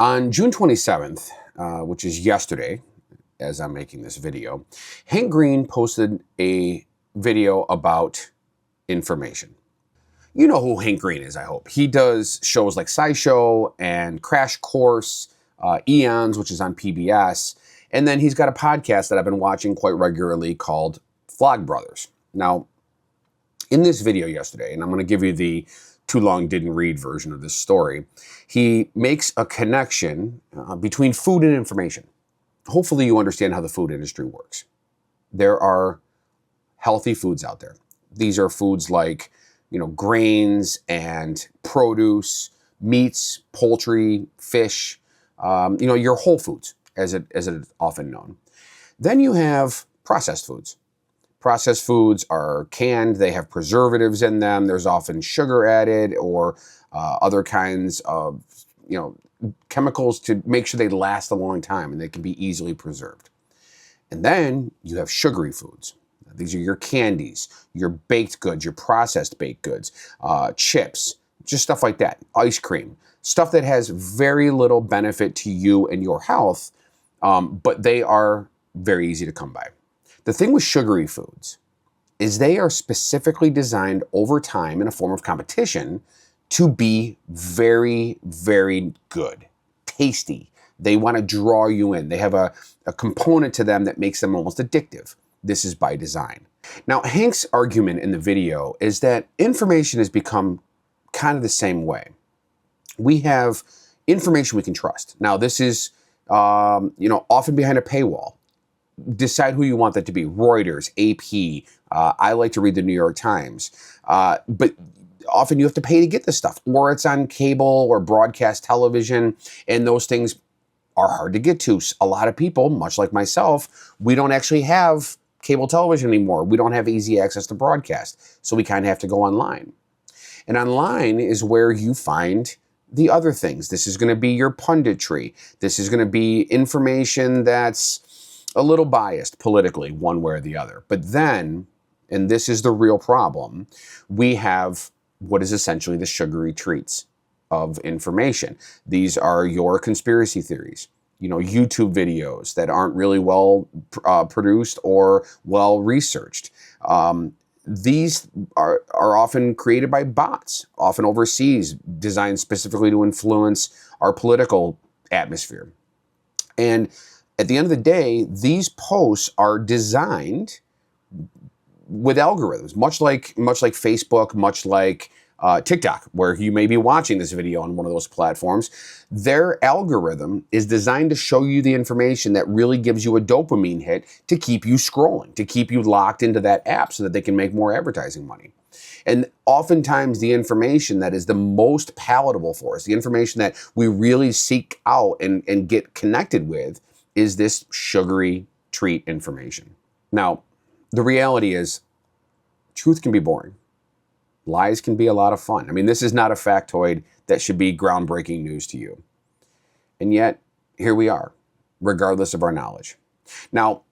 On June 27th, which is yesterday, as I'm making this video, Hank Green posted a video about information. You know who Hank Green is, I hope. He does shows like SciShow and Crash Course, Eons, which is on PBS, and then he's got a podcast that I've been watching quite regularly called Vlogbrothers. Now, in this video yesterday, and I'm going to give you the too long didn't read version of this story, he makes a connection between food and information. Hopefully you understand how the food industry works. There are healthy foods out there. These are foods like, grains and produce, meats, poultry, fish, your whole foods, as it is often known. Then you have processed foods. Processed foods are canned, they have preservatives in them, there's often sugar added or other kinds of, chemicals to make sure they last a long time and they can be easily preserved. And then you have sugary foods. These are your candies, your baked goods, your processed baked goods, chips, just stuff like that, ice cream, stuff that has very little benefit to you and your health, but they are very easy to come by. The thing with sugary foods is they are specifically designed over time in a form of competition to be very, very good, tasty. They want to draw you in. They have a component to them that makes them almost addictive. This is by design. Now, Hank's argument in the video is that information has become kind of the same way. We have information we can trust. Now, this is, often behind a paywall. Decide who you want that to be. Reuters, AP. I like to read the New York Times. But often you have to pay to get this stuff. Or it's on cable or broadcast television. And those things are hard to get to. A lot of people, much like myself, we don't actually have cable television anymore. We don't have easy access to broadcast. So we kind of have to go online. And online is where you find the other things. This is going to be your punditry. This is going to be information that's a little biased politically, one way or the other. But then, and this is the real problem, we have what is essentially the sugary treats of information. These are your conspiracy theories, YouTube videos that aren't really well produced or well researched. These are often created by bots, often overseas, designed specifically to influence our political atmosphere. And at the end of the day, these posts are designed with algorithms, much like Facebook, much like TikTok, where you may be watching this video on one of those platforms. Their algorithm is designed to show you the information that really gives you a dopamine hit to keep you scrolling, to keep you locked into that app so that they can make more advertising money. And oftentimes the information that is the most palatable for us, the information that we really seek out and get connected with, is this sugary treat information. Now, the reality is, truth can be boring. Lies can be a lot of fun. I mean, this is not a factoid that should be groundbreaking news to you. And yet, here we are, regardless of our knowledge. Now,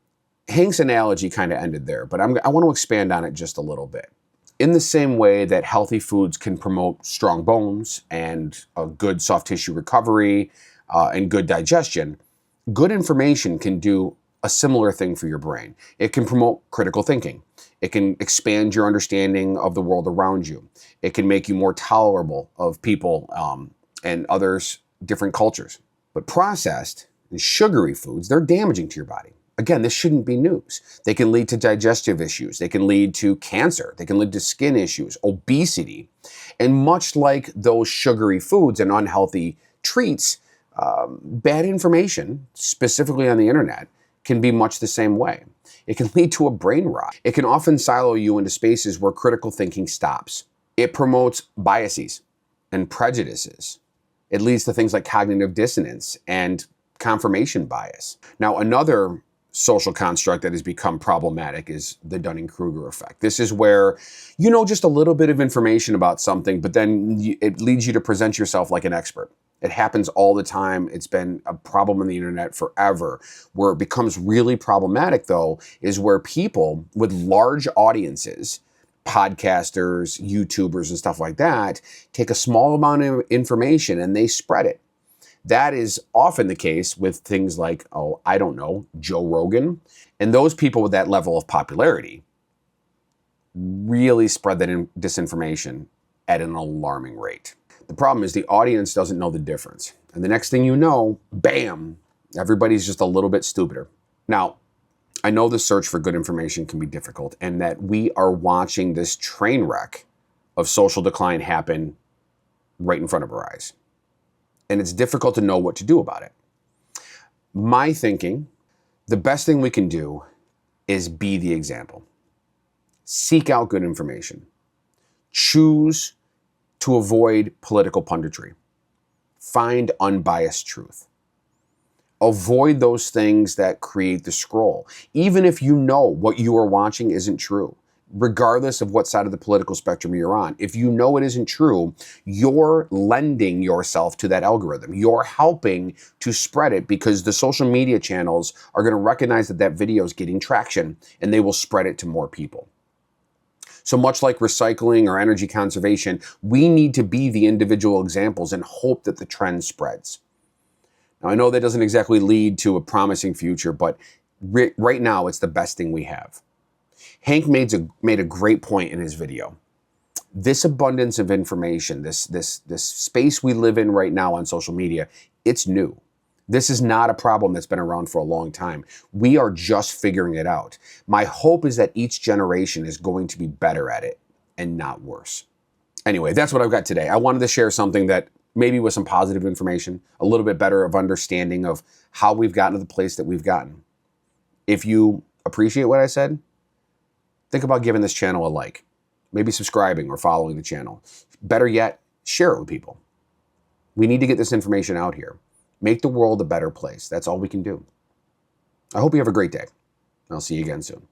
Hank's analogy kind of ended there, but I want to expand on it just a little bit. In the same way that healthy foods can promote strong bones and a good soft tissue recovery and good digestion, good information can do a similar thing for your brain. It can promote critical thinking. It can expand your understanding of the world around you. It can make you more tolerable of people and others, different cultures. But processed and sugary foods, they're damaging to your body. Again, this shouldn't be news. They can lead to digestive issues. They can lead to cancer. They can lead to skin issues, obesity. And much like those sugary foods and unhealthy treats, bad information, specifically on the internet, can be much the same way. It can lead to a brain rot. It can often silo you into spaces where critical thinking stops. It promotes biases and prejudices. It leads to things like cognitive dissonance and confirmation bias. Now, another social construct that has become problematic is the Dunning-Kruger effect. This is where you know just a little bit of information about something, but then it leads you to present yourself like an expert. It happens all the time. It's been a problem on the internet forever. Where it becomes really problematic, though, is where people with large audiences, podcasters, YouTubers, and stuff like that, take a small amount of information and they spread it. That is often the case with things like, oh, I don't know, Joe Rogan. And those people with that level of popularity really spread that disinformation at an alarming rate. The problem is the audience doesn't know the difference. And the next thing you know, bam, everybody's just a little bit stupider. Now, I know the search for good information can be difficult, and that we are watching this train wreck of social decline happen right in front of our eyes. And it's difficult to know what to do about it. My thinking, the best thing we can do is be the example. Seek out good information. Choose to avoid political punditry. Find unbiased truth. Avoid those things that create the scroll, even if you know what you are watching isn't true. Regardless of what side of the political spectrum you're on, if you know it isn't true, you're lending yourself to that algorithm. You're helping to spread it because the social media channels are going to recognize that that video is getting traction and they will spread it to more people. So much like recycling or energy conservation, we need to be the individual examples and hope that the trend spreads. Now, I know that doesn't exactly lead to a promising future, but right now it's the best thing we have. Hank made a great point in his video. This abundance of information, this space we live in right now on social media, it's new. This is not a problem that's been around for a long time. We are just figuring it out. My hope is that each generation is going to be better at it and not worse. Anyway, that's what I've got today. I wanted to share something that maybe with some positive information, a little bit better of understanding of how we've gotten to the place that we've gotten. If you appreciate what I said, think about giving this channel a like, maybe subscribing or following the channel. Better yet, share it with people. We need to get this information out here. Make the world a better place. That's all we can do. I hope you have a great day. I'll see you again soon.